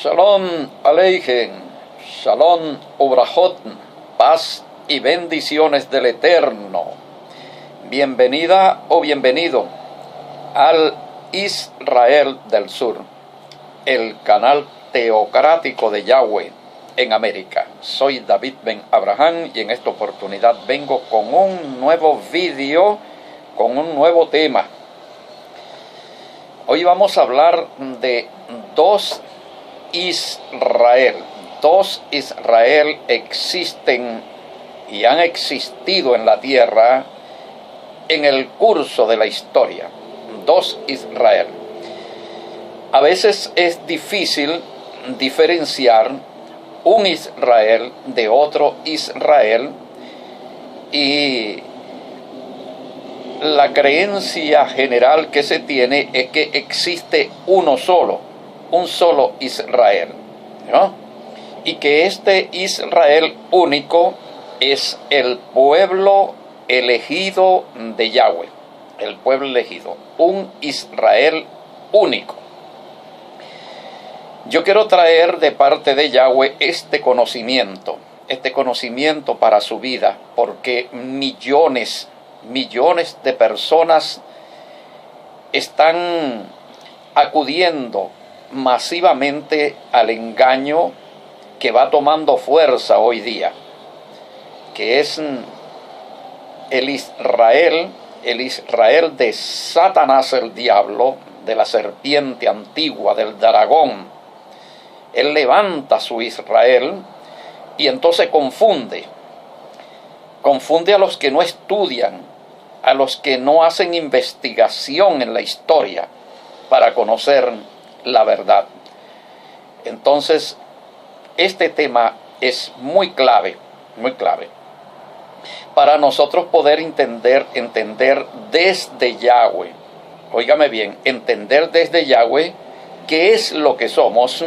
Shalom Aleichem, Shalom Ubrajot, paz y bendiciones del Eterno. Bienvenida o bienvenido al Israel del Sur, el canal teocrático de Yahweh en América. Soy David Ben Abraham y en esta oportunidad vengo con un nuevo vídeo, con un nuevo tema. Hoy vamos a hablar de dos Israel. Dos Israel existen y han existido en la tierra en el curso de la historia. Dos Israel. A veces es difícil diferenciar un Israel de otro Israel, y la creencia general que se tiene es que existe uno solo, un solo Israel, ¿no? Y que este Israel único es el pueblo elegido de Yahweh, el pueblo elegido, un Israel único. Yo quiero traer de parte de Yahweh este conocimiento para su vida, porque millones de personas están acudiendo masivamente al engaño que va tomando fuerza hoy día, que es el Israel de Satanás, el diablo, de la serpiente antigua, del dragón. Él levanta su Israel y entonces confunde a los que no estudian, a los que no hacen investigación en la historia para conocer la verdad. Entonces, este tema es muy clave para nosotros poder entender desde Yahweh. Óigame bien, entender desde Yahweh qué es lo que somos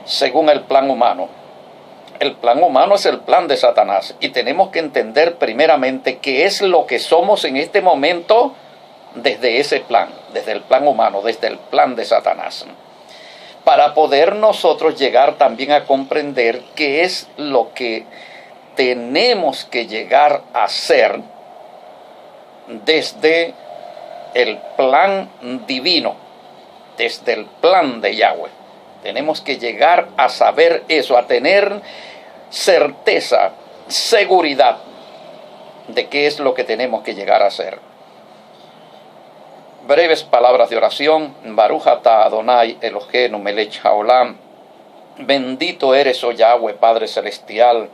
según el plan humano. El plan humano es el plan de Satanás, y tenemos que entender primeramente qué es lo que somos en este momento desde ese plan, desde el plan humano, desde el plan de Satanás, para poder nosotros llegar también a comprender qué es lo que tenemos que llegar a ser desde el plan divino, desde el plan de Yahweh. Tenemos que llegar a saber eso, a tener certeza, seguridad de qué es lo que tenemos que llegar a hacer. Breves palabras de oración. Baruch atah Adonai Eloheinu melech haolam. Bendito eres, oh Yahweh, Padre Celestial,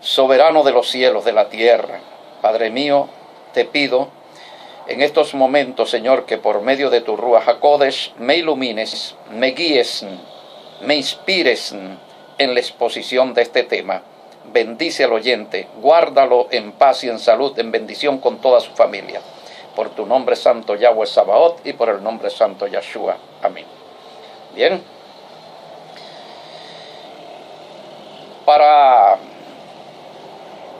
soberano de los cielos, de la tierra. Padre mío, te pido en estos momentos, Señor, que por medio de tu Ruach HaKodesh me ilumines, me guíes, me inspires en la exposición de este tema. Bendice al oyente, guárdalo en paz y en salud, en bendición con toda su familia. Por tu nombre santo, Yahweh Sabaoth, y por el nombre santo, Yahshua. Amén. Bien. Para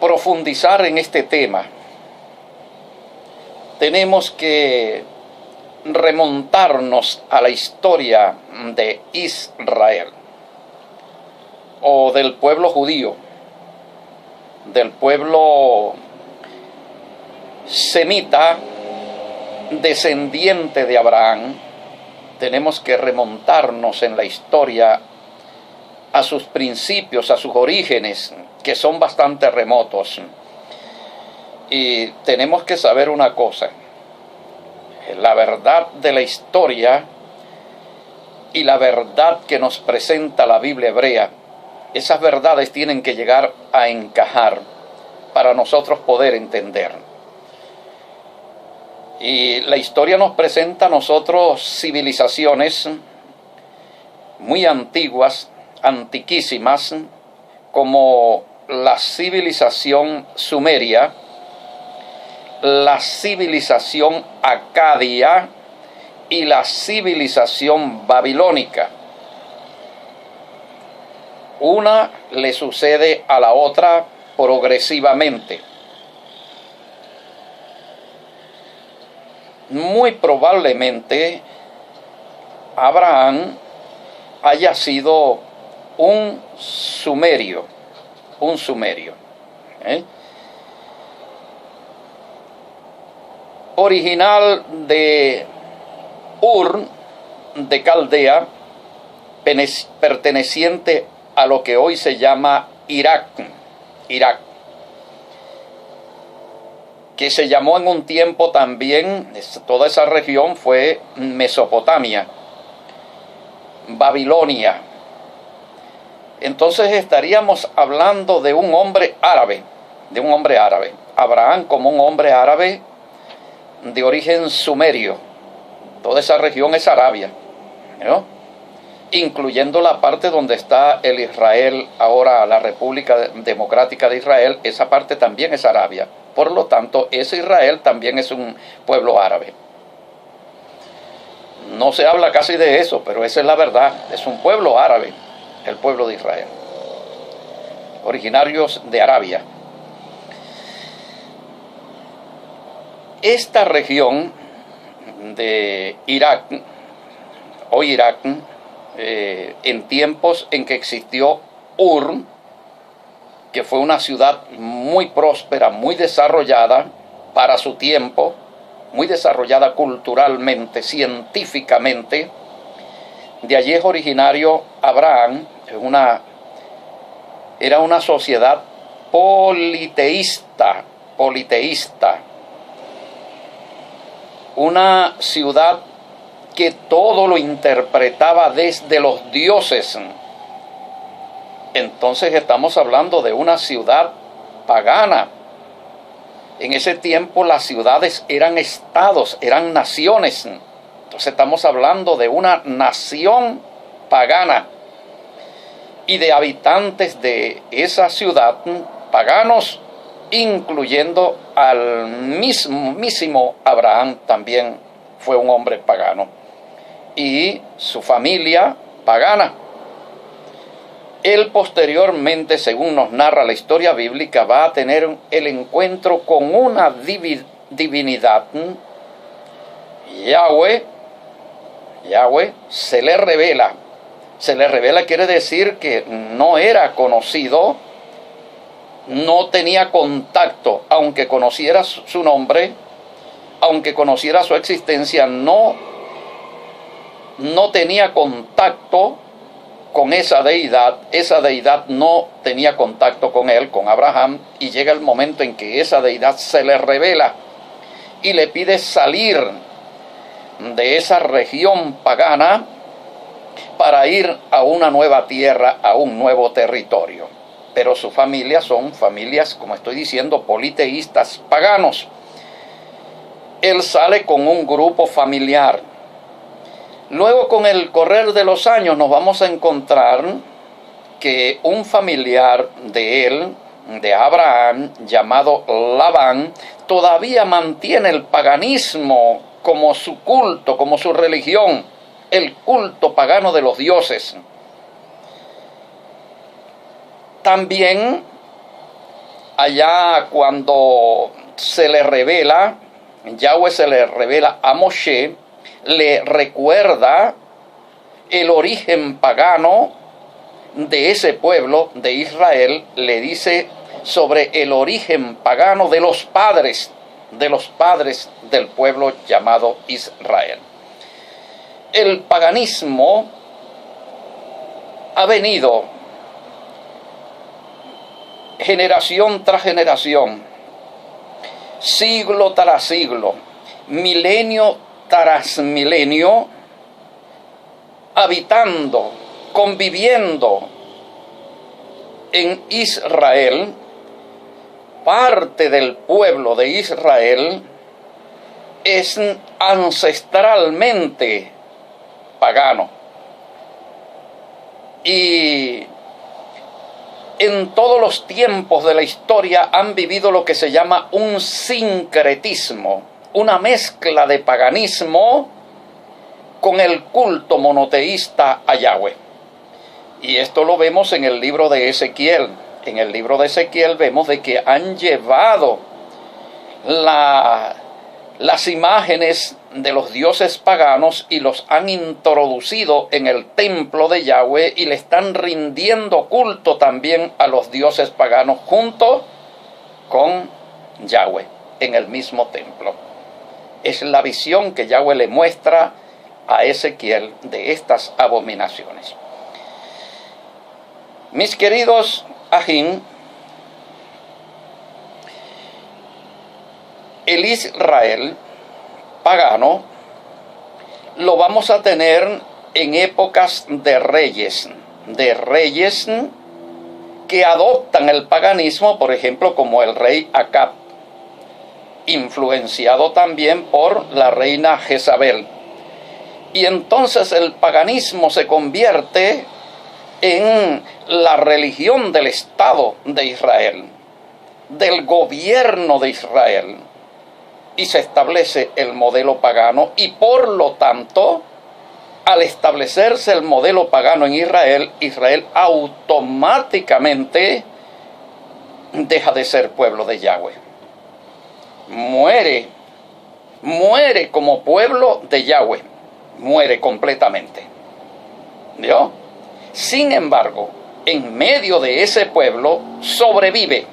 profundizar en este tema, tenemos que remontarnos a la historia de Israel, o del pueblo judío, del pueblo semita, descendiente de Abraham. Tenemos que remontarnos en la historia a sus principios, a sus orígenes, que son bastante remotos. Y tenemos que saber una cosa: la verdad de la historia y la verdad que nos presenta la Biblia hebrea, esas verdades tienen que llegar a encajar para nosotros poder entender. Y la historia nos presenta a nosotros civilizaciones muy antiguas, antiquísimas, como la civilización sumeria, la civilización acadia y la civilización babilónica. Una le sucede a la otra progresivamente. Muy probablemente Abraham haya sido un sumerio, ¿eh? Original de Ur de Caldea, perteneciente a lo que hoy se llama Irak, que se llamó en un tiempo también, toda esa región fue Mesopotamia, Babilonia. Entonces estaríamos hablando de un hombre árabe, Abraham como un hombre árabe de origen sumerio. Toda esa región es Arabia, ¿no? Incluyendo la parte donde está el Israel, ahora la República Democrática de Israel, esa parte también es Arabia. Por lo tanto, ese Israel también es un pueblo árabe. No se habla casi de eso, pero esa es la verdad. Es un pueblo árabe, el pueblo de Israel. Originarios de Arabia. Esta región de Irak, hoy Irak, en tiempos en que existió Ur, que fue una ciudad muy próspera, muy desarrollada para su tiempo, muy desarrollada culturalmente, científicamente. De allí es originario Abraham. Era una sociedad politeísta, una ciudad que todo lo interpretaba desde los dioses. Entonces estamos hablando de una ciudad pagana. En ese tiempo las ciudades eran estados, eran naciones. Entonces estamos hablando de una nación pagana y de habitantes de esa ciudad paganos, incluyendo al mismísimo Abraham, también fue un hombre pagano, y su familia pagana. Él posteriormente, según nos narra la historia bíblica, va a tener el encuentro con una divinidad. Yahweh se le revela. Se le revela quiere decir que no era conocido, no tenía contacto, aunque conociera su nombre, aunque conociera su existencia, no tenía contacto con esa deidad no tenía contacto con él, con Abraham, y llega el momento en que esa deidad se le revela y le pide salir de esa región pagana para ir a una nueva tierra, a un nuevo territorio. Pero su familia son familias, como estoy diciendo, politeístas, paganos. Él sale con un grupo familiar. Luego, con el correr de los años, nos vamos a encontrar que un familiar de él, de Abraham, llamado Labán, todavía mantiene el paganismo como su culto, como su religión, el culto pagano de los dioses. También, allá cuando se le revela, Yahweh se le revela a Moshe, le recuerda el origen pagano de ese pueblo de Israel, le dice sobre el origen pagano de los padres del pueblo llamado Israel. El paganismo ha venido generación tras generación, siglo tras siglo, milenio tras milenio, habitando, conviviendo en Israel. Parte del pueblo de Israel es ancestralmente pagano. Y en todos los tiempos de la historia han vivido lo que se llama un sincretismo, una mezcla de paganismo con el culto monoteísta a Yahweh. Y esto lo vemos en el libro de Ezequiel. En el libro de Ezequiel vemos de que han llevado las imágenes de los dioses paganos y los han introducido en el templo de Yahweh y le están rindiendo culto también a los dioses paganos junto con Yahweh en el mismo templo. Es la visión que Yahweh le muestra a Ezequiel de estas abominaciones. Mis queridos ajín, el Israel pagano lo vamos a tener en épocas de reyes que adoptan el paganismo, por ejemplo, como el rey Acab, influenciado también por la reina Jezabel. Y entonces el paganismo se convierte en la religión del Estado de Israel, del gobierno de Israel, y se establece el modelo pagano, y por lo tanto, al establecerse el modelo pagano en Israel, Israel automáticamente deja de ser pueblo de Yahweh. Muere como pueblo de Yahweh, muere completamente. ¿Vio? Sin embargo, en medio de ese pueblo sobrevive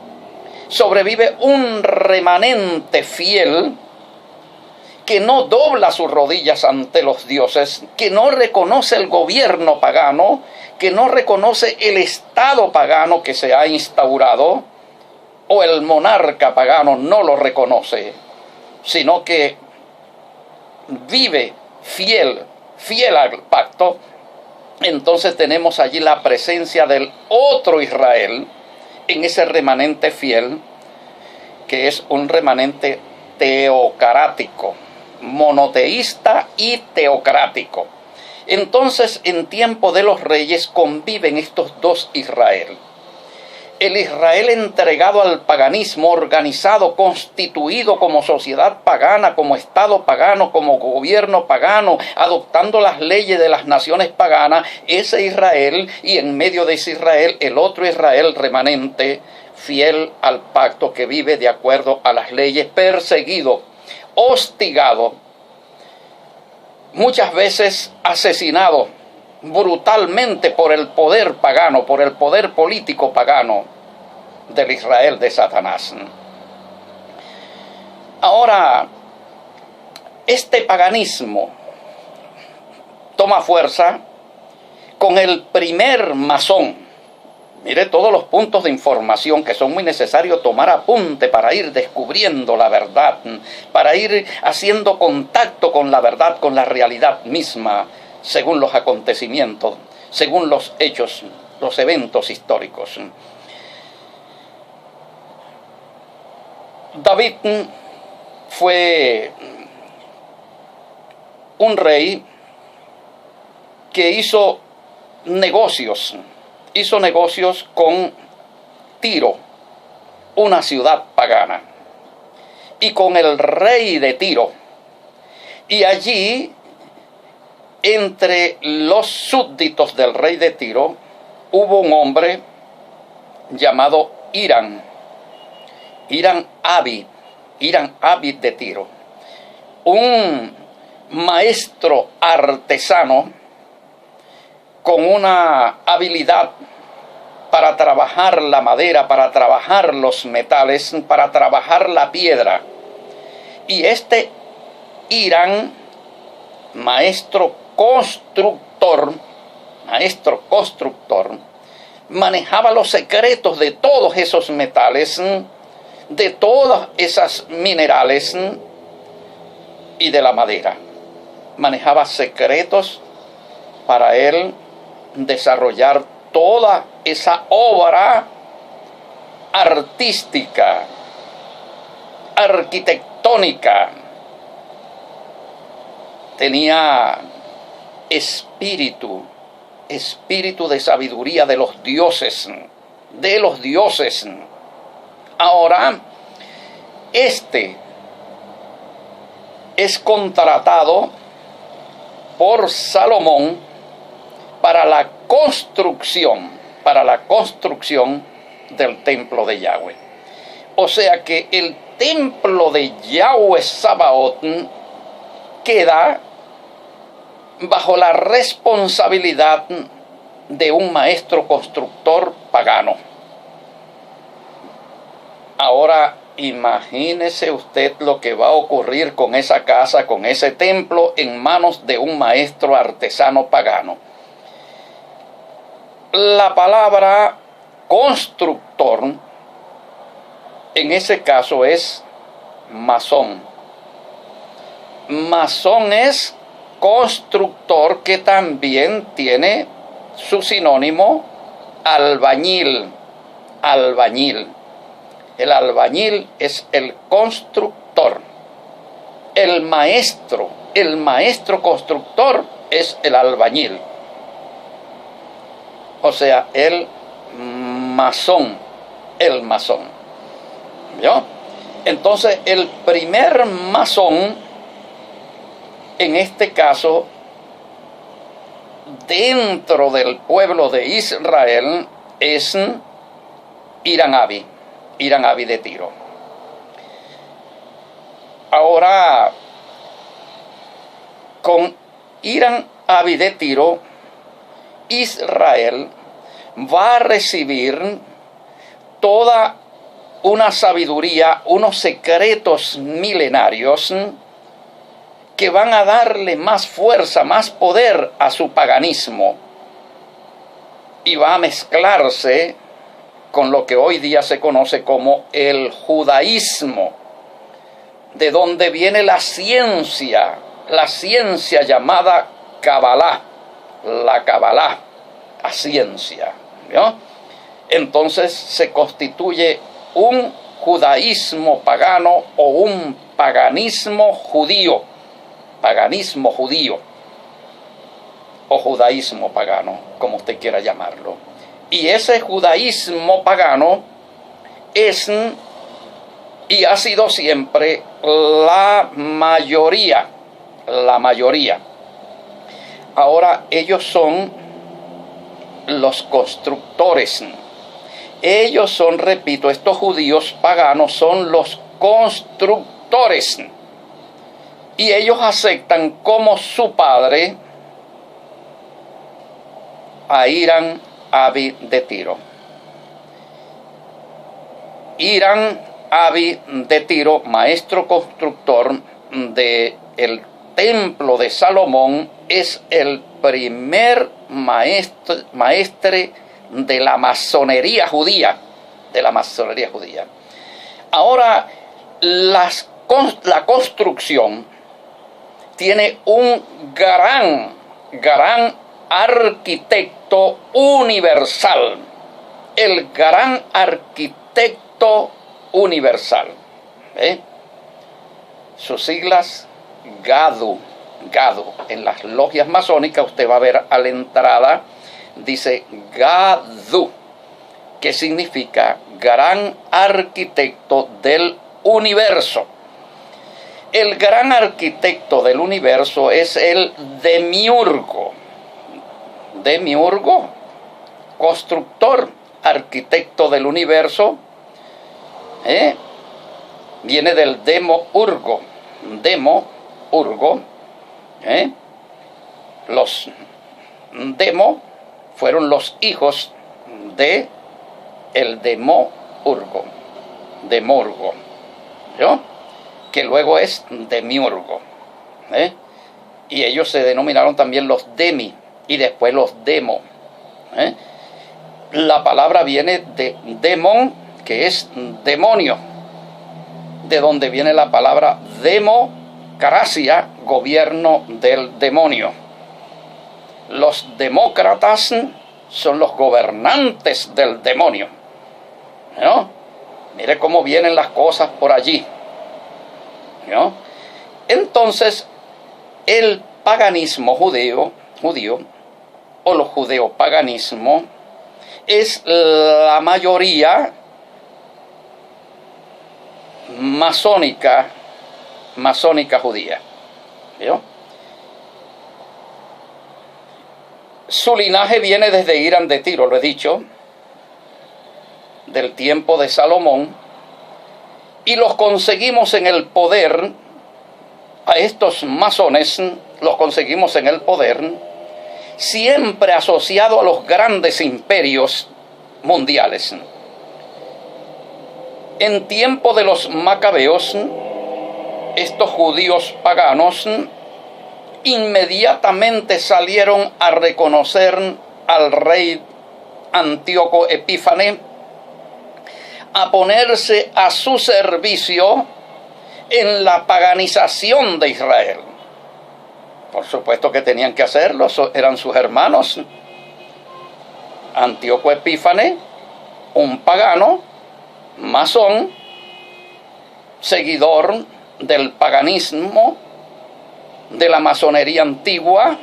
un remanente fiel que no dobla sus rodillas ante los dioses, que no reconoce el gobierno pagano, que no reconoce el estado pagano que se ha instaurado, o el monarca pagano no lo reconoce, sino que vive fiel al pacto. Entonces tenemos allí la presencia del otro Israel en ese remanente fiel, que es un remanente teocrático, monoteísta y teocrático. Entonces, en tiempo de los reyes conviven estos dos Israel. El Israel entregado al paganismo, organizado, constituido como sociedad pagana, como Estado pagano, como gobierno pagano, adoptando las leyes de las naciones paganas, ese Israel, y en medio de ese Israel, el otro Israel remanente, fiel al pacto, que vive de acuerdo a las leyes, perseguido, hostigado, muchas veces asesinado brutalmente por el poder pagano, por el poder político pagano del Israel de Satanás. Ahora, este paganismo toma fuerza con el primer masón. Mire todos los puntos de información que son muy necesarios tomar apunte para ir descubriendo la verdad, para ir haciendo contacto con la verdad, con la realidad misma, según los acontecimientos, según los hechos, los eventos históricos. David fue un rey que hizo negocios con Tiro, una ciudad pagana, y con el rey de Tiro. Y allí, entre los súbditos del rey de Tiro, hubo un hombre llamado Hiram Abi de Tiro, un maestro artesano con una habilidad para trabajar la madera, para trabajar los metales, para trabajar la piedra. Y este Hiram, maestro constructor, manejaba los secretos de todos esos metales, de todas esas minerales y de la madera. Manejaba secretos para él desarrollar toda esa obra artística, arquitectónica. Tenía espíritu de sabiduría de los dioses. Ahora, este es contratado por Salomón para la construcción del templo de Yahweh. O sea que el templo de Yahweh Sabaoth queda bajo la responsabilidad de un maestro constructor pagano. Ahora imagínese usted lo que va a ocurrir con esa casa, con ese templo, en manos de un maestro artesano pagano. La palabra constructor en ese caso es masón. Masón es constructor, que también tiene su sinónimo albañil. Albañil. El albañil es el constructor. El maestro constructor es el albañil. O sea, el masón. ¿Vio? Entonces, el primer masón, en este caso, dentro del pueblo de Israel, es Hiram Abi de Tiro. Ahora, con Hiram Abi de Tiro, Israel va a recibir toda una sabiduría, unos secretos milenarios que van a darle más fuerza, más poder a su paganismo, y va a mezclarse con lo que hoy día se conoce como el judaísmo, de donde viene la ciencia llamada Kabbalah, la Kabbalah, la ciencia, ¿no? Entonces se constituye un judaísmo pagano o un paganismo judío o judaísmo pagano, como usted quiera llamarlo. Y ese judaísmo pagano es y ha sido siempre la mayoría. Ahora ellos son los constructores. Ellos son, repito, estos judíos paganos son los constructores. Y ellos aceptan como su padre a Hiram Abi de Tiro. Hiram Abi de Tiro, maestro constructor del templo de Salomón, es el primer maestre de la masonería judía. Ahora, la construcción tiene un gran arquitecto universal. El gran arquitecto universal. Sus siglas GADU. En las logias masónicas usted va a ver a la entrada, dice GADU, que significa gran arquitecto del universo. El gran arquitecto del universo es el demiurgo, constructor, arquitecto del universo, viene del demo-urgo. Los demo fueron los hijos de el demurgo, ¿no? Que luego es demiurgo, y ellos se denominaron también los demi y después los demo. La palabra viene de demon, que es demonio, de donde viene la palabra democracia, gobierno del demonio. Los demócratas son los gobernantes del demonio, ¿no? Mire cómo vienen las cosas por allí, ¿no? Entonces, el paganismo judío o los judeopaganismo es la mayoría masónica judía, ¿vio? Su linaje viene desde Hiram de Tiro, lo he dicho, del tiempo de Salomón, y los conseguimos en el poder a estos masones los conseguimos en el poder, siempre asociado a los grandes imperios mundiales. En tiempo de los macabeos, estos judíos paganos inmediatamente salieron a reconocer al rey Antíoco Epífanes, a ponerse a su servicio en la paganización de Israel. Por supuesto que tenían que hacerlo, eran sus hermanos. Antíoco Epífanes, un pagano, masón, seguidor del paganismo, de la masonería antigua,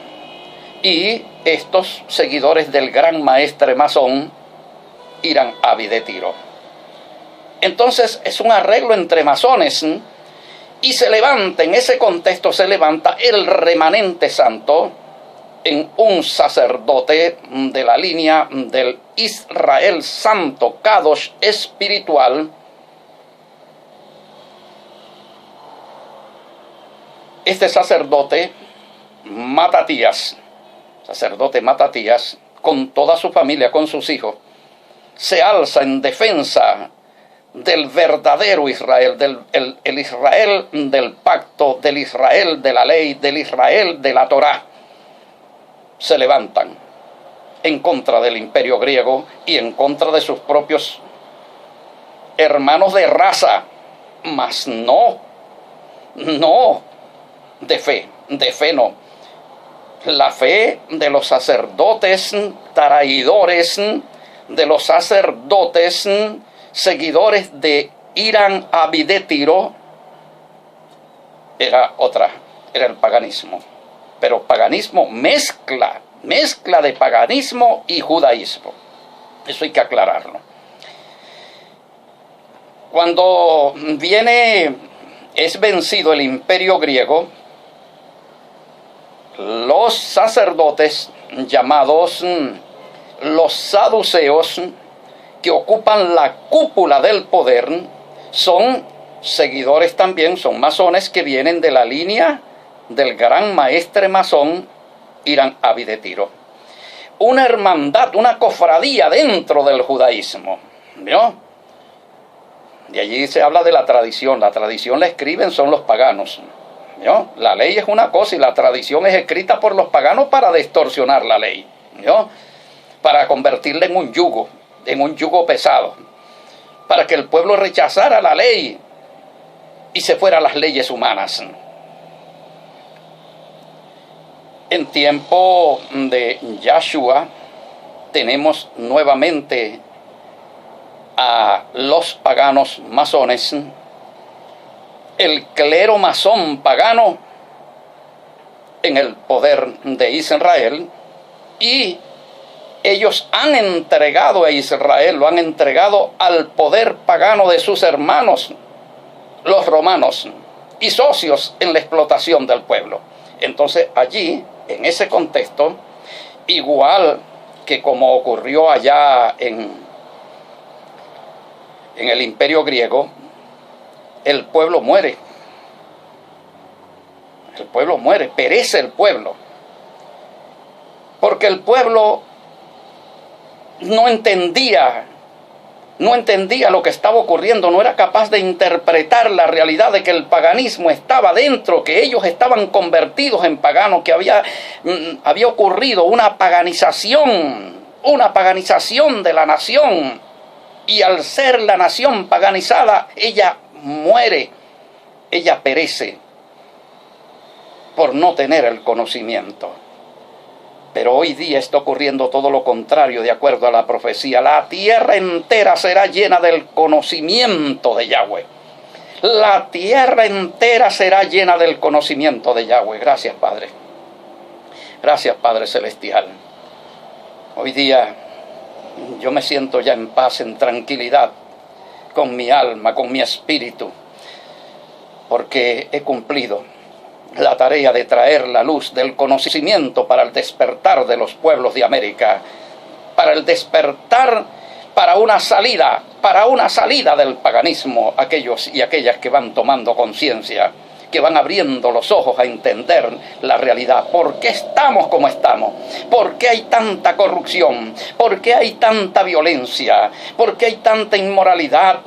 y estos seguidores del gran maestre masón, Hiram Abi de Tiro. Entonces es un arreglo entre masones, y se levanta, en ese contexto se levanta el remanente santo en un sacerdote de la línea del Israel santo, Kadosh espiritual. Este sacerdote Matatías, con toda su familia, con sus hijos, se alza en defensa del verdadero Israel, el Israel del pacto, del Israel de la ley, del Israel de la Torá. Se levantan en contra del imperio griego y en contra de sus propios hermanos de raza, mas no de fe no. La fe de los sacerdotes traidores, de los sacerdotes seguidores de Hiram Abi de Tiro, era el paganismo. Pero paganismo mezcla de paganismo y judaísmo. Eso hay que aclararlo. Cuando es vencido el imperio griego, los sacerdotes llamados los saduceos, que ocupan la cúpula del poder, son seguidores también, son masones que vienen de la línea del gran maestre masón Hiram Abi de Tiro. Una hermandad, una cofradía dentro del judaísmo, ¿no? De allí se habla de la tradición la escriben son los paganos, ¿no? La ley es una cosa y la tradición es escrita por los paganos para distorsionar la ley, ¿no? Para convertirla en un yugo pesado, para que el pueblo rechazara la ley y se fuera a las leyes humanas. En tiempo de Yahshua tenemos nuevamente a los paganos masones, el clero masón pagano en el poder de Israel, y ellos han entregado a Israel, lo han entregado al poder pagano de sus hermanos, los romanos, y socios en la explotación del pueblo. Entonces allí, en ese contexto, igual que como ocurrió allá en el imperio griego, el pueblo muere. El pueblo muere, perece el pueblo. Porque el pueblo no entendía lo que estaba ocurriendo, no era capaz de interpretar la realidad de que el paganismo estaba dentro, que ellos estaban convertidos en paganos, que había ocurrido una paganización de la nación, y al ser la nación paganizada, ella muere, ella perece por no tener el conocimiento. Pero hoy día está ocurriendo todo lo contrario, de acuerdo a la profecía. La tierra entera será llena del conocimiento de Yahweh. La tierra entera será llena del conocimiento de Yahweh. Gracias, Padre. Gracias, Padre Celestial. Hoy día yo me siento ya en paz, en tranquilidad, con mi alma, con mi espíritu, porque he cumplido la tarea de traer la luz del conocimiento para el despertar de los pueblos de América, para el despertar, para una salida del paganismo, aquellos y aquellas que van tomando conciencia que van abriendo los ojos a entender la realidad. ¿Por qué estamos como estamos? ¿Por qué hay tanta corrupción? ¿Por qué hay tanta violencia? ¿Por qué hay tanta inmoralidad?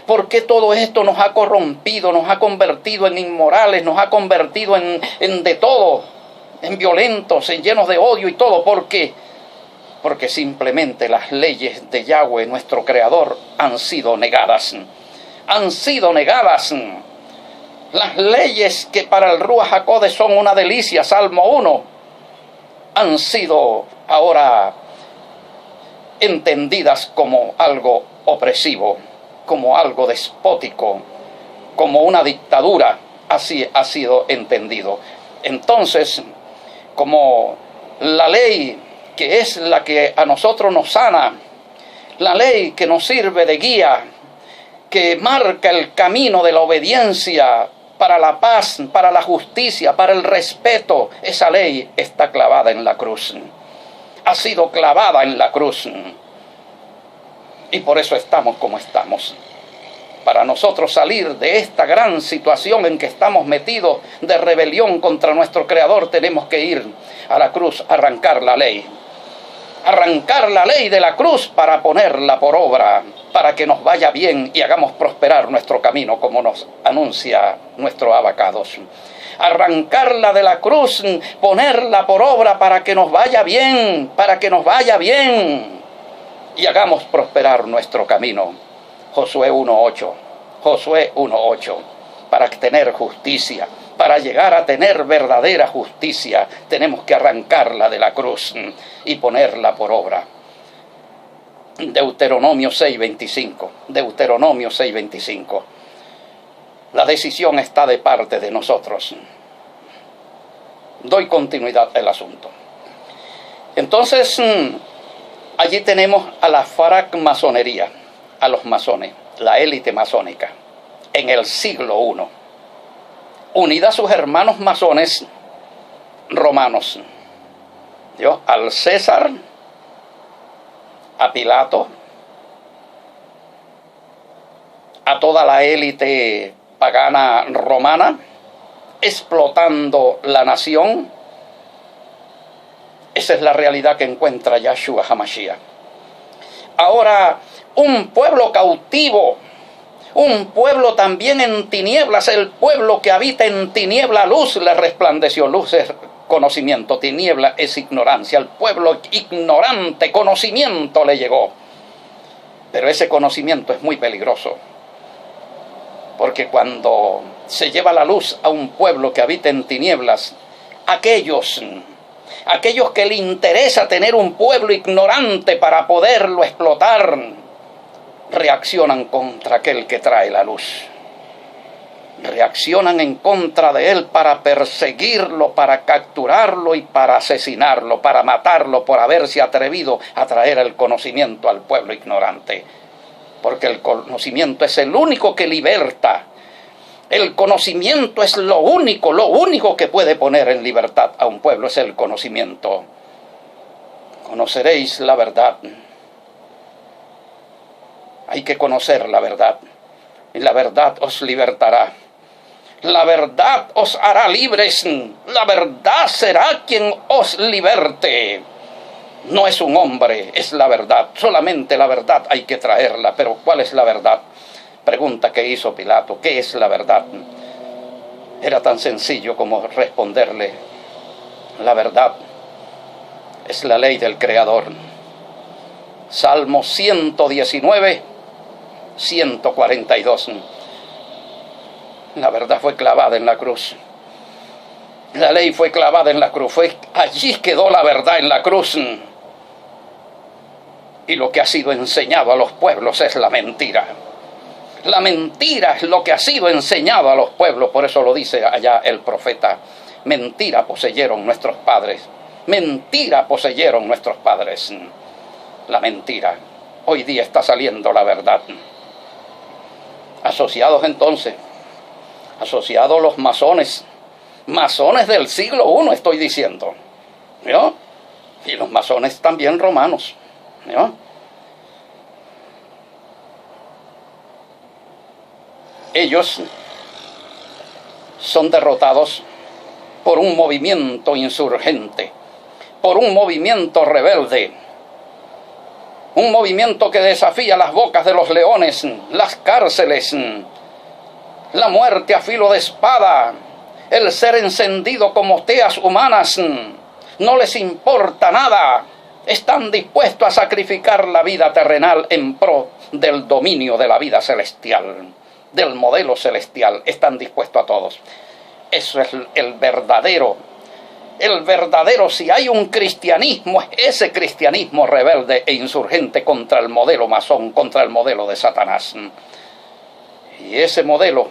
¿Por qué todo esto nos ha corrompido, nos ha convertido en inmorales, nos ha convertido en de todo, en violentos, en llenos de odio y todo? ¿Por qué? Porque simplemente las leyes de Yahweh, nuestro Creador, han sido negadas. Han sido negadas. Las leyes que para el Ruach HaKodesh son una delicia, Salmo 1, han sido ahora entendidas como algo opresivo, como algo despótico, como una dictadura. Así ha sido entendido. Entonces, como la ley que es la que a nosotros nos sana, la ley que nos sirve de guía, que marca el camino de la obediencia para la paz, para la justicia, para el respeto, esa ley está clavada en la cruz. Ha sido clavada en la cruz. Y por eso estamos como estamos. Para nosotros salir de esta gran situación en que estamos metidos de rebelión contra nuestro Creador, tenemos que ir a la cruz, arrancar la ley. Arrancar la ley de la cruz para ponerla por obra, para que nos vaya bien y hagamos prosperar nuestro camino, como nos anuncia nuestro Abacados. Arrancarla de la cruz, ponerla por obra para que nos vaya bien, para que nos vaya bien y hagamos prosperar nuestro camino. Josué 1:8, Josué 1:8, para tener justicia. Para llegar a tener verdadera justicia, tenemos que arrancarla de la cruz y ponerla por obra. Deuteronomio 6:25. Deuteronomio 6:25. La decisión está de parte de nosotros. Doy continuidad al asunto. Entonces, allí tenemos a la francmasonería, a los masones, la élite masónica, en el siglo I. Unida a sus hermanos masones romanos, al César, a Pilato, a toda la élite pagana romana, explotando la nación. Esa es la realidad que encuentra Yahshua HaMashiach. Ahora, un pueblo cautivo, un pueblo también en tinieblas, el pueblo que habita en tiniebla, luz le resplandeció. Luz es conocimiento, tiniebla es ignorancia. El pueblo ignorante, conocimiento le llegó. Pero ese conocimiento es muy peligroso, porque cuando se lleva la luz a un pueblo que habita en tinieblas, aquellos que le interesa tener un pueblo ignorante para poderlo explotar, reaccionan contra aquel que trae la luz. Reaccionan en contra de él para perseguirlo, para capturarlo y para asesinarlo, para matarlo por haberse atrevido a traer el conocimiento al pueblo ignorante. Porque el conocimiento es el único que liberta. El conocimiento es lo único que puede poner en libertad a un pueblo, es el conocimiento. Conoceréis la verdad. Hay que conocer la verdad, y la verdad os libertará. La verdad os hará libres. La verdad será quien os liberte. No es un hombre, es la verdad. Solamente la verdad hay que traerla. Pero ¿cuál es la verdad? Pregunta que hizo Pilato. ¿Qué es la verdad? Era tan sencillo como responderle: la verdad es la ley del Creador. Salmo 119, 142. La verdad fue clavada en la cruz. La ley fue clavada en la cruz. Allí quedó la verdad, en la cruz. Y lo que ha sido enseñado a los pueblos es la mentira. La mentira es lo que ha sido enseñado a los pueblos. Por eso lo dice allá el profeta. Mentira poseyeron nuestros padres. Mentira poseyeron nuestros padres. La mentira. Hoy día está saliendo la verdad. Asociados entonces, asociados los masones del siglo I, estoy diciendo, ¿no? Y los masones también romanos, ¿no? Ellos son derrotados por un movimiento insurgente, por un movimiento rebelde, un movimiento que desafía las bocas de los leones, las cárceles, la muerte a filo de espada, el ser encendido como teas humanas. No les importa nada, están dispuestos a sacrificar la vida terrenal en pro del dominio de la vida celestial, del modelo celestial. Están dispuestos a todos. Eso es el verdadero, si hay un cristianismo, es ese cristianismo rebelde e insurgente contra el modelo masón, contra el modelo de Satanás. Y ese modelo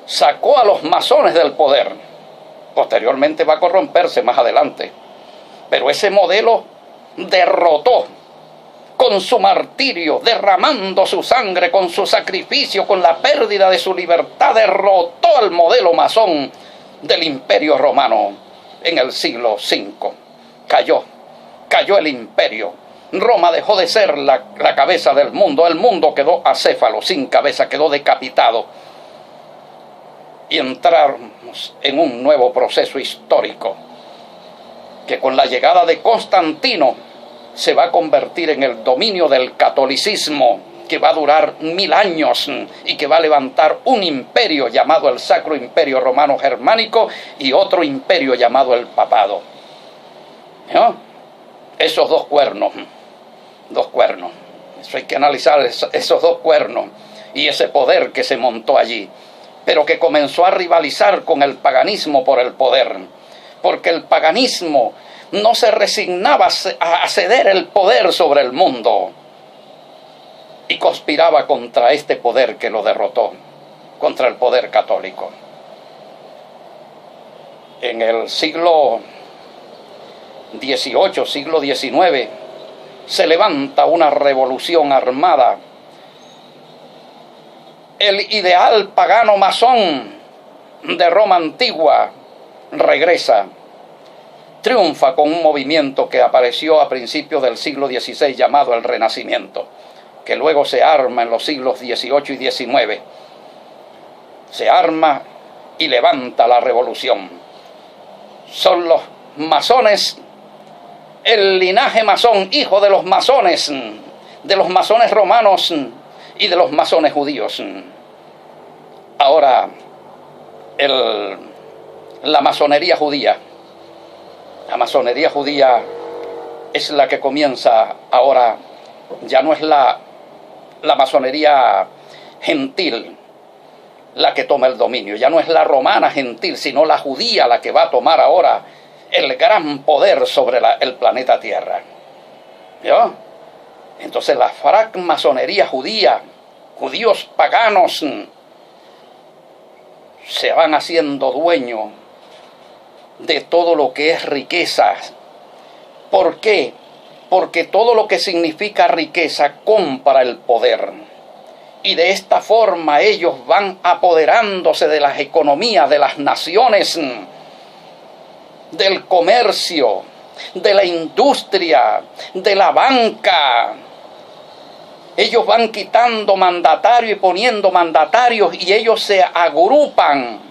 sacó a los masones del poder. Posteriormente va a corromperse más adelante. Pero ese modelo derrotó con su martirio, derramando su sangre, con su sacrificio, con la pérdida de su libertad, derrotó al modelo masón del Imperio Romano en el siglo V. Cayó el imperio. Roma dejó de ser la cabeza del mundo. El mundo quedó acéfalo, sin cabeza, quedó decapitado. Y entramos en un nuevo proceso histórico que con la llegada de Constantino se va a convertir en el dominio del catolicismo, que va a durar 1000 años y que va a levantar un imperio llamado el Sacro Imperio Romano Germánico y otro imperio llamado el Papado. ¿No? Esos dos cuernos. Eso hay que analizar, esos dos cuernos y ese poder que se montó allí, pero que comenzó a rivalizar con el paganismo por el poder, porque el paganismo no se resignaba a ceder el poder sobre el mundo y conspiraba contra este poder que lo derrotó, contra el poder católico. En el siglo XVIII, siglo XIX, se levanta una revolución armada. El ideal pagano masón de Roma antigua regresa, triunfa con un movimiento que apareció a principios del siglo XVI llamado el Renacimiento, que luego se arma en los siglos XVIII y XIX. Se arma y levanta la revolución. Son los masones, el linaje masón, hijo de los masones romanos y de los masones judíos. Ahora, la masonería judía. La masonería judía es la que comienza ahora, ya no es la masonería gentil la que toma el dominio, ya no es la romana gentil, sino la judía la que va a tomar ahora el gran poder sobre el planeta Tierra. ¿Yo? Entonces la francmasonería judía, judíos paganos, se van haciendo dueños de todo lo que es riqueza. ¿Por qué? Porque todo lo que significa riqueza compra el poder. Y de esta forma ellos van apoderándose de las economías de las naciones, del comercio, de la industria, de la banca. Ellos van quitando mandatarios y poniendo mandatarios y ellos se agrupan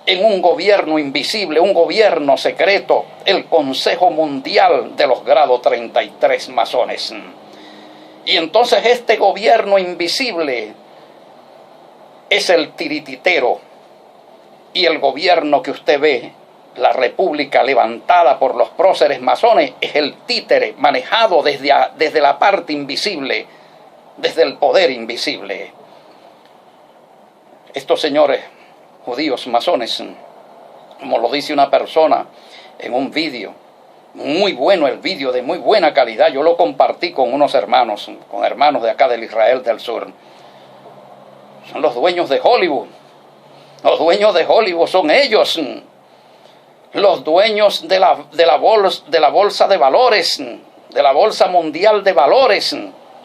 en un gobierno invisible, un gobierno secreto, el Consejo Mundial de los Grado 33 Masones. Y entonces este gobierno invisible es el tirititero, y el gobierno que usted ve, la república levantada por los próceres masones, es el títere manejado desde la parte invisible, desde el poder invisible. Estos señores judíos masones, como lo dice una persona en un vídeo, muy bueno el vídeo, de muy buena calidad, yo lo compartí con unos hermanos, con hermanos de acá del Israel del Sur. Son los dueños de Hollywood. Los dueños de Hollywood son ellos. Los dueños de la bolsa de valores, de la bolsa mundial de valores,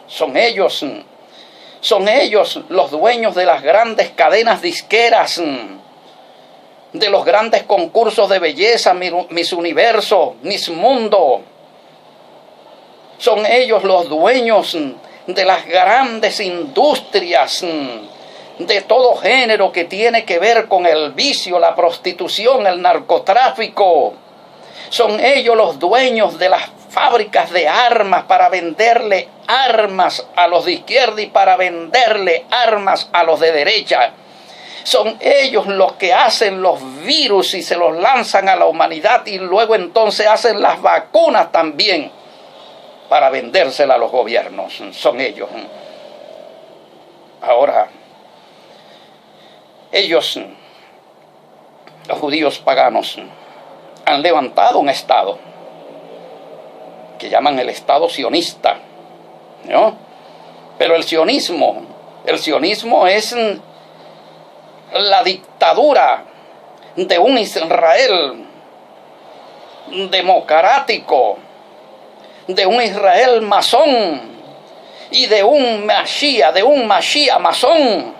son ellos. Son ellos los dueños de las grandes cadenas disqueras, de los grandes concursos de belleza, Miss Universo, Miss Mundo. Son ellos los dueños de las grandes industrias de todo género que tiene que ver con el vicio, la prostitución, el narcotráfico. Son ellos los dueños de las fábricas de armas para venderle armas a los de izquierda y para venderle armas a los de derecha. Son ellos los que hacen los virus y se los lanzan a la humanidad y luego entonces hacen las vacunas también para vendérselas a los gobiernos. Son ellos. Ahora, ellos, los judíos paganos, han levantado un estado que llaman el estado sionista, ¿no? Pero el sionismo es la dictadura de un Israel democrático, de un Israel masón y de un Mashiach masón,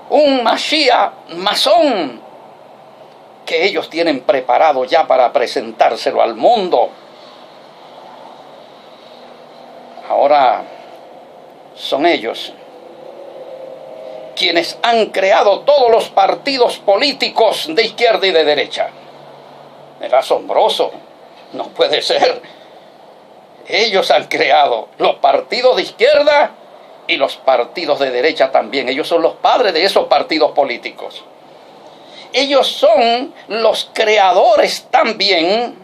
un Mashiach masón que ellos tienen preparado ya para presentárselo al mundo. Ahora son ellos quienes han creado todos los partidos políticos de izquierda y de derecha. Es asombroso, no puede ser. Ellos han creado los partidos de izquierda y los partidos de derecha también. Ellos son los padres de esos partidos políticos. Ellos son los creadores también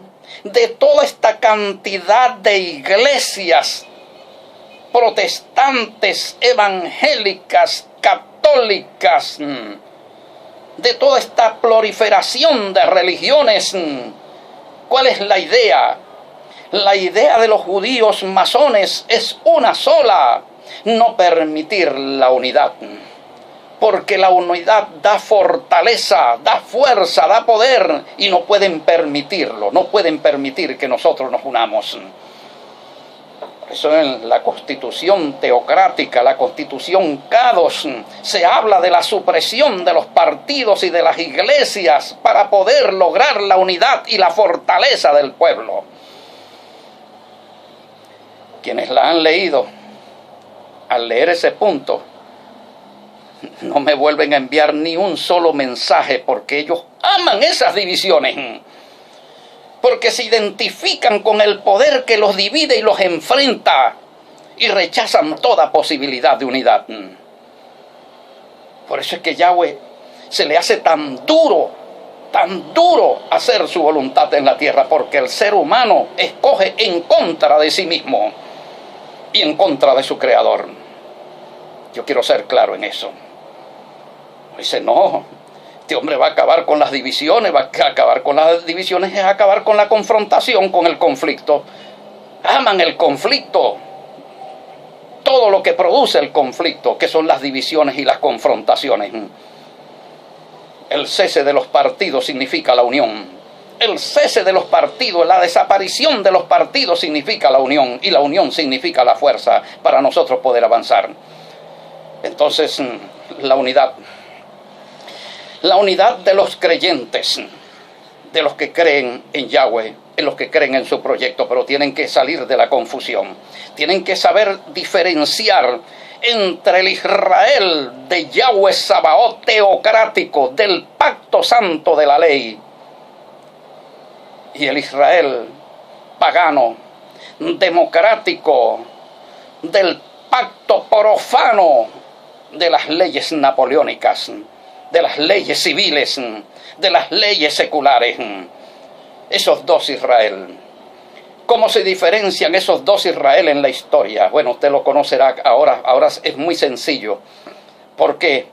de toda esta cantidad de iglesias protestantes, evangélicas, católicas, de toda esta proliferación de religiones. ¿Cuál es la idea? La idea de los judíos masones es una sola: no permitir la unidad. Porque la unidad da fortaleza, da fuerza, da poder, y no pueden permitirlo, no pueden permitir que nosotros nos unamos. Por eso en la Constitución teocrática, la Constitución K2, se habla de la supresión de los partidos y de las iglesias para poder lograr la unidad y la fortaleza del pueblo. Quienes la han leído, al leer ese punto, no me vuelven a enviar ni un solo mensaje, porque ellos aman esas divisiones, porque se identifican con el poder que los divide y los enfrenta, y rechazan toda posibilidad de unidad. Por eso es que Yahweh se le hace tan duro hacer su voluntad en la tierra, porque el ser humano escoge en contra de sí mismo y en contra de su creador. Yo quiero ser claro en eso. Dice, no, este hombre va a acabar con las divisiones, es acabar con la confrontación, con el conflicto. Aman el conflicto, todo lo que produce el conflicto, que son las divisiones y las confrontaciones. El cese de los partidos significa la unión. El cese de los partidos, la desaparición de los partidos significa la unión, y la unión significa la fuerza para nosotros poder avanzar. Entonces, la unidad de los creyentes, de los que creen en Yahweh, en los que creen en su proyecto, pero tienen que salir de la confusión. Tienen que saber diferenciar entre el Israel de Yahweh Sabaoth teocrático, del pacto santo de la ley, y el Israel pagano, democrático, del pacto profano de las leyes napoleónicas, de las leyes civiles, de las leyes seculares. Esos dos Israel. ¿Cómo se diferencian esos dos Israel en la historia? Bueno, usted lo conocerá ahora es muy sencillo. ¿Por qué?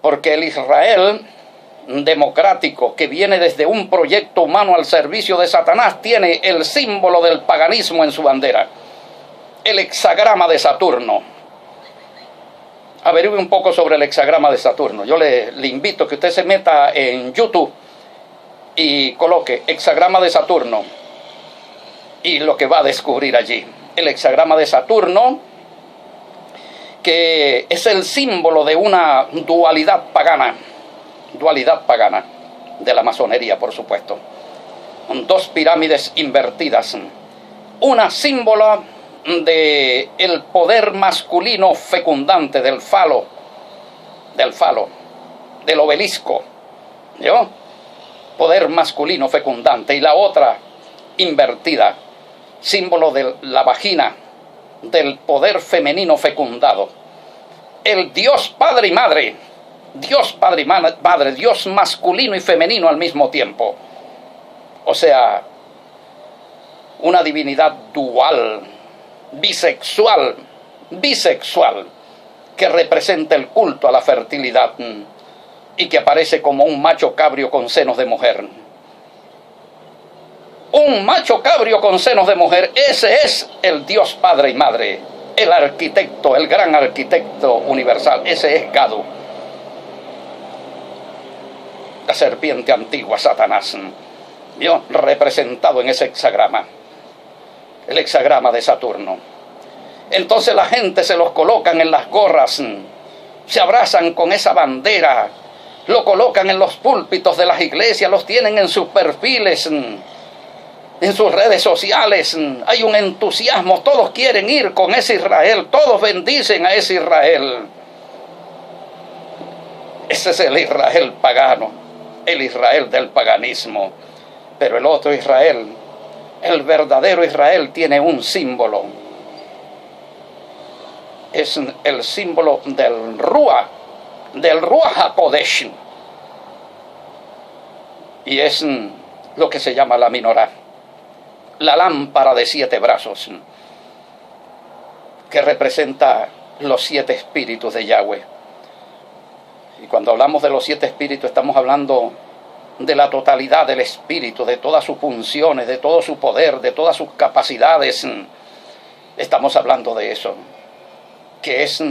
Porque el Israel democrático, que viene desde un proyecto humano al servicio de Satanás, tiene el símbolo del paganismo en su bandera, el hexagrama de Saturno. Averigüe un poco sobre el hexagrama de Saturno. Yo le invito a que usted se meta en YouTube y coloque hexagrama de Saturno, y lo que va a descubrir allí. El hexagrama de Saturno, que es el símbolo de una dualidad pagana de la masonería, por supuesto. Dos pirámides invertidas, una símbolo de el poder masculino fecundante del falo, del falo, del obelisco, ¿yo? Poder masculino fecundante, y la otra invertida, símbolo de la vagina, del poder femenino fecundado. El Dios Padre y Madre, Dios Padre y Madre, Dios masculino y femenino al mismo tiempo. O sea, una divinidad dual, bisexual, que representa el culto a la fertilidad y que aparece como un macho cabrio con senos de mujer. Un macho cabrio con senos de mujer, ese es el Dios Padre y Madre, el arquitecto, el gran arquitecto universal, ese es Gadu, la serpiente antigua, Satanás, ¿vio? Representado en ese hexagrama, el hexagrama de Saturno. Entonces la gente se los colocan en las gorras, se abrazan con esa bandera, lo colocan en los púlpitos de las iglesias, los tienen en sus perfiles, en sus redes sociales. Hay un entusiasmo, todos quieren ir con ese Israel, todos bendicen a ese Israel. Ese es el Israel pagano, el Israel del paganismo. Pero el otro Israel, el verdadero Israel, tiene un símbolo. Es el símbolo del Ruach HaKodesh. Y es lo que se llama la menorá, la lámpara de 7 brazos, que representa los 7 espíritus de Yahweh. Y cuando hablamos de los 7 espíritus, estamos hablando de la totalidad del espíritu, de todas sus funciones, de todo su poder, de todas sus capacidades. Estamos hablando de eso, que es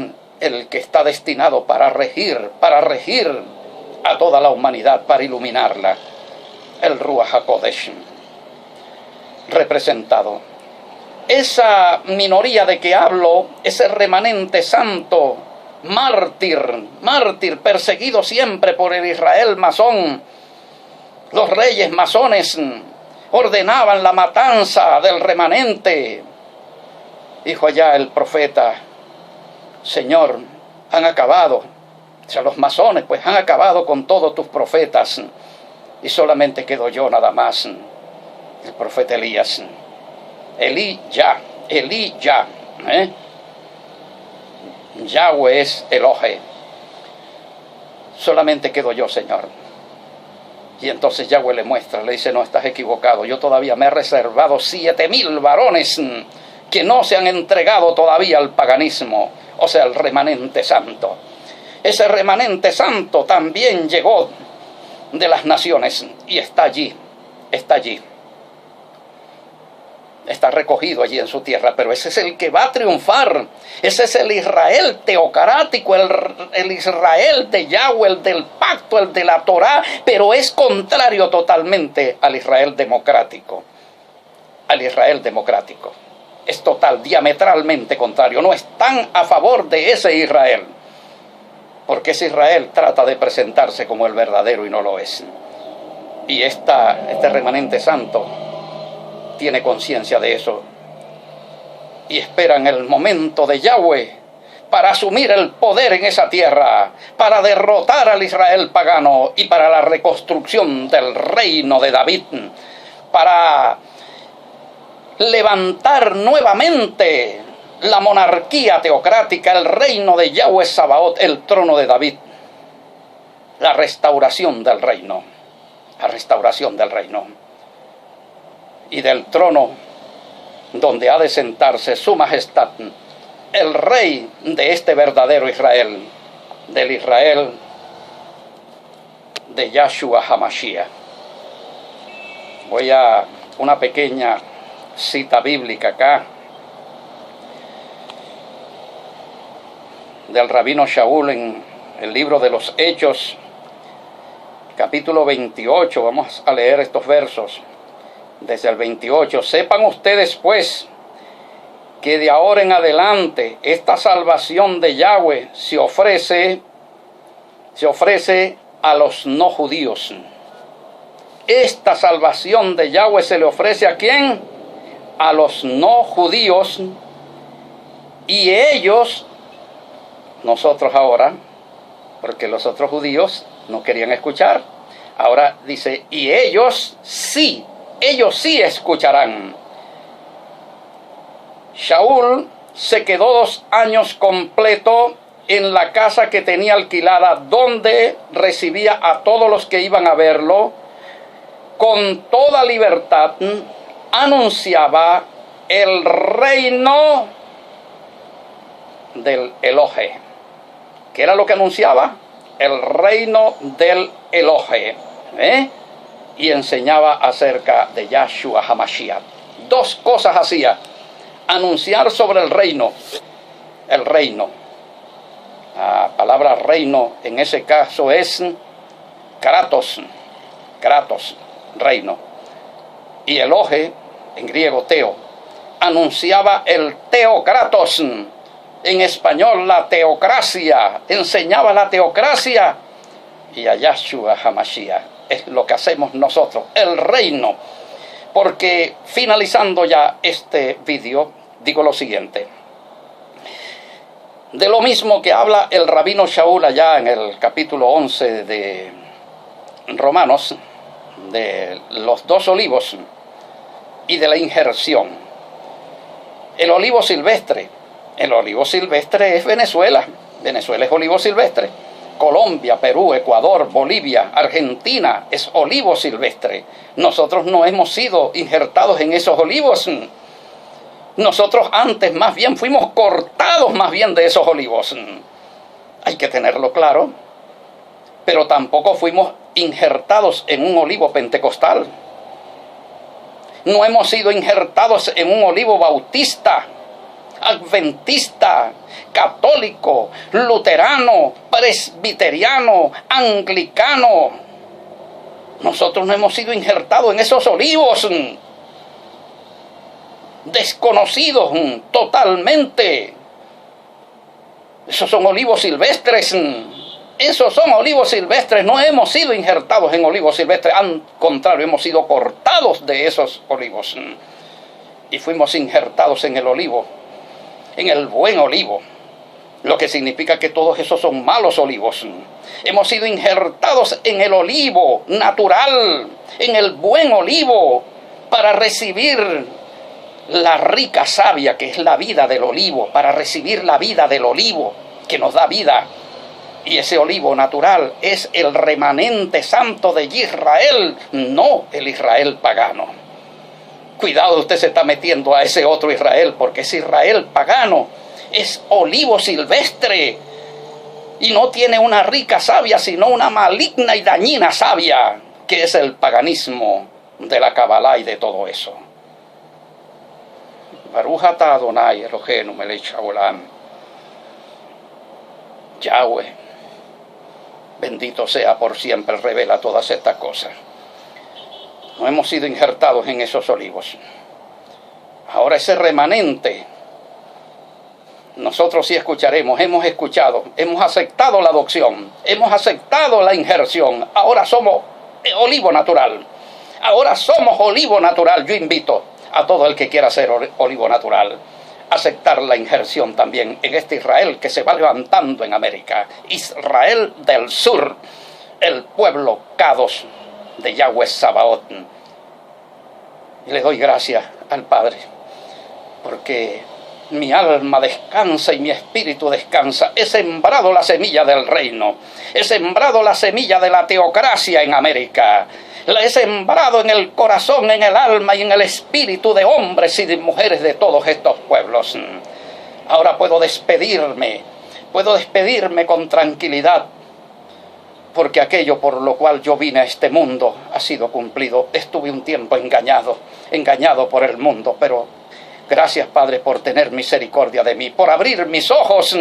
el que está destinado para regir a toda la humanidad, para iluminarla. El Ruach HaKodesh representado. Esa minoría de que hablo, ese remanente santo, mártir, perseguido siempre por el Israel masón. Los reyes masones ordenaban la matanza del remanente. Dijo allá el profeta: Señor, han acabado, o sea, los masones pues han acabado con todos tus profetas, y solamente quedo yo nada más, el profeta Elías. Elí ya. Yahweh es Elohe. Solamente quedo yo, Señor. Y entonces Yahweh le muestra, le dice: no, estás equivocado. Yo todavía me he reservado 7,000 varones que no se han entregado todavía al paganismo, o sea, el remanente santo. Ese remanente santo también llegó de las naciones y está allí, está recogido allí en su tierra, pero ese es el que va a triunfar. Ese es el Israel teocrático, el Israel de Yahweh, el del pacto, el de la Torá, pero es contrario totalmente al Israel democrático. Es diametralmente contrario. No están a favor de ese Israel, porque ese Israel trata de presentarse como el verdadero y no lo es. Y este remanente santo tiene conciencia de eso y esperan el momento de Yahweh para asumir el poder en esa tierra, para derrotar al Israel pagano y para la reconstrucción del reino de David, para levantar nuevamente la monarquía teocrática, el reino de Yahweh Sabaoth, el trono de David, la restauración del reino. Y del trono donde ha de sentarse su majestad, el rey de este verdadero Israel, del Israel de Yahshua HaMashiach. Voy a una pequeña cita bíblica acá, del rabino Shaul en el libro de los Hechos, capítulo 28. Vamos a leer estos versos desde el 28. Sepan ustedes pues que de ahora en adelante esta salvación de Yahweh se ofrece a los no judíos. Esta salvación de Yahweh se le ofrece ¿a quién? A los no judíos, y ellos, nosotros ahora, porque los otros judíos no querían escuchar. Ahora dice, y ellos sí escucharán. Shaul se quedó 2 años completo en la casa que tenía alquilada, donde recibía a todos los que iban a verlo. Con toda libertad anunciaba el reino del Elohe. ¿Qué era lo que anunciaba? El reino del Elohe. Y enseñaba acerca de Yahshua HaMashiach. 2 cosas hacía: anunciar sobre el reino. El reino. La palabra reino en ese caso es kratos, reino. Y Elohe, en griego teo, anunciaba el teokratos, en español la teocracia, enseñaba la teocracia, y a Yahshua HaMashiach. Es lo que hacemos nosotros, el reino. Porque finalizando ya este vídeo, digo lo siguiente. De lo mismo que habla el rabino Shaul allá en el capítulo 11 de Romanos, de los 2 olivos y de la injerción. El olivo silvestre es Venezuela. Venezuela es olivo silvestre. Colombia, Perú, Ecuador, Bolivia, Argentina es olivo silvestre. Nosotros no hemos sido injertados en esos olivos. Nosotros antes más bien fuimos cortados más bien de esos olivos. Hay que tenerlo claro. Pero tampoco fuimos injertados en un olivo pentecostal. No hemos sido injertados en un olivo bautista, adventista, católico, luterano, presbiteriano, anglicano. Nosotros no hemos sido injertados en esos olivos desconocidos totalmente. Esos son olivos silvestres. Esos son olivos silvestres. No hemos sido injertados en olivos silvestres. Al contrario, hemos sido cortados de esos olivos. Y fuimos injertados en el olivo, en el buen olivo. Lo que significa que todos esos son malos olivos. Hemos sido injertados en el olivo natural, en el buen olivo, para recibir la rica savia que es la vida del olivo, para recibir la vida del olivo que nos da vida. Y ese olivo natural es el remanente santo de Israel, no el Israel pagano. Cuidado, usted se está metiendo a ese otro Israel, porque ese Israel pagano es olivo silvestre y no tiene una rica savia, sino una maligna y dañina savia, que es el paganismo de la Kabbalah y de todo eso. Baruch atah Adonai Eloheinu melech haolam. Yahweh, bendito sea por siempre, revela todas estas cosas. No hemos sido injertados en esos olivos. Ahora ese remanente, nosotros sí escucharemos, hemos escuchado, hemos aceptado la adopción, hemos aceptado la injerción. Ahora somos olivo natural. Ahora somos olivo natural. Yo invito a todo el que quiera ser olivo natural a aceptar la injerción también en este Israel que se va levantando en América. Israel del sur, el pueblo Kadosh de Yahweh Sabaoth. Y le doy gracias al Padre, porque mi alma descansa y mi espíritu descansa. He sembrado la semilla del reino. He sembrado la semilla de la teocracia en América. La he sembrado en el corazón, en el alma y en el espíritu de hombres y de mujeres de todos estos pueblos. Ahora puedo despedirme con tranquilidad, porque aquello por lo cual yo vine a este mundo ha sido cumplido. Estuve un tiempo engañado por el mundo, pero gracias, Padre, por tener misericordia de mí, por abrir mis ojos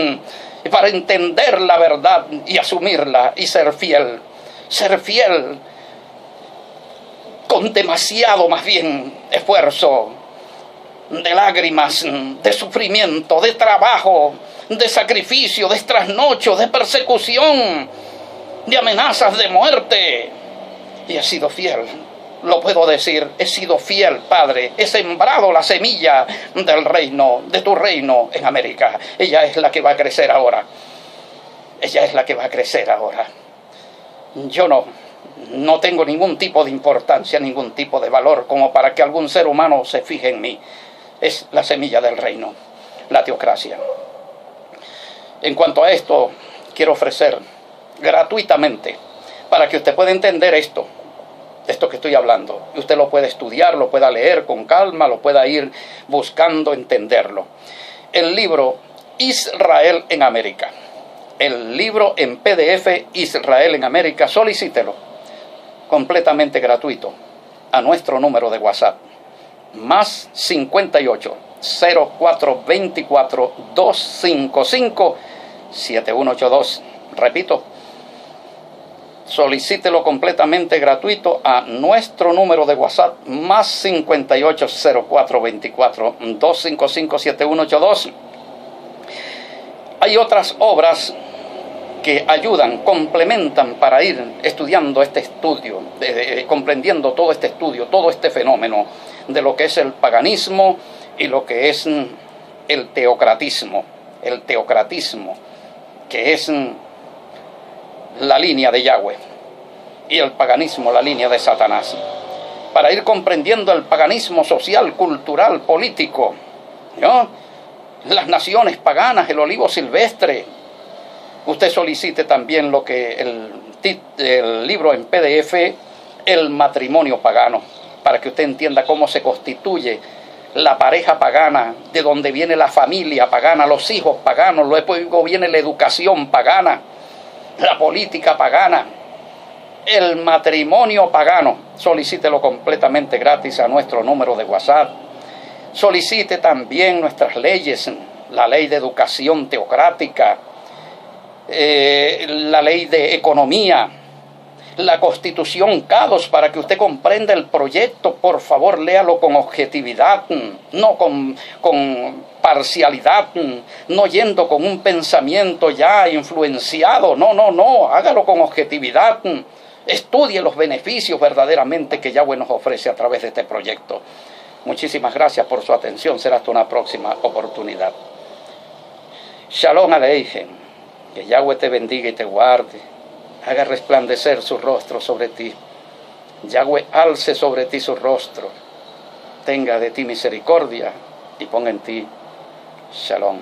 para entender la verdad y asumirla y ser fiel con demasiado más bien esfuerzo, de lágrimas, de sufrimiento, de trabajo, de sacrificio, de trasnocho, de persecución, de amenazas de muerte. Y he sido fiel, lo puedo decir, he sido fiel, Padre. He sembrado la semilla del reino, de tu reino en América. Ella es la que va a crecer ahora. ella es la que va a crecer ahora. Yo no tengo ningún tipo de importancia, ningún tipo de valor como para que algún ser humano se fije en mí. Es la semilla del reino, la teocracia. En cuanto a esto, quiero ofrecer gratuitamente, para que usted pueda entender esto que estoy hablando. Usted lo puede estudiar, lo pueda leer con calma, lo pueda ir buscando entenderlo. El libro Israel en América. El libro en PDF Israel en América, solicítelo completamente gratuito a nuestro número de WhatsApp más 58 0424 255 7182. Repito, solicítelo completamente gratuito a nuestro número de WhatsApp más 58 0424 255 7182. Hay otras obras que ayudan, complementan para ir estudiando este estudio, comprendiendo todo este estudio, todo este fenómeno de lo que es el paganismo y lo que es el teocratismo. El teocratismo, que es la línea de Yahweh, y el paganismo, la línea de Satanás. Para ir comprendiendo el paganismo social, cultural, político, ¿no? Las naciones paganas, el olivo silvestre. Usted solicite también lo que el libro en PDF, El matrimonio pagano, para que usted entienda cómo se constituye la pareja pagana, de donde viene la familia pagana, los hijos paganos, luego viene la educación pagana, la política pagana, el matrimonio pagano. Solicítelo completamente gratis a nuestro número de WhatsApp. Solicite también nuestras leyes, la ley de educación teocrática, la ley de economía, la Constitución CADOS, para que usted comprenda el proyecto. Por favor, léalo con objetividad, no con parcialidad, no yendo con un pensamiento ya influenciado. No, hágalo con objetividad. Estudie los beneficios verdaderamente que Yahweh nos ofrece a través de este proyecto. Muchísimas gracias por su atención. Será hasta una próxima oportunidad. Shalom Aleichem. Que Yahweh te bendiga y te guarde. Haga resplandecer su rostro sobre ti. Yahweh alce sobre ti su rostro. Tenga de ti misericordia y ponga en ti Shalom.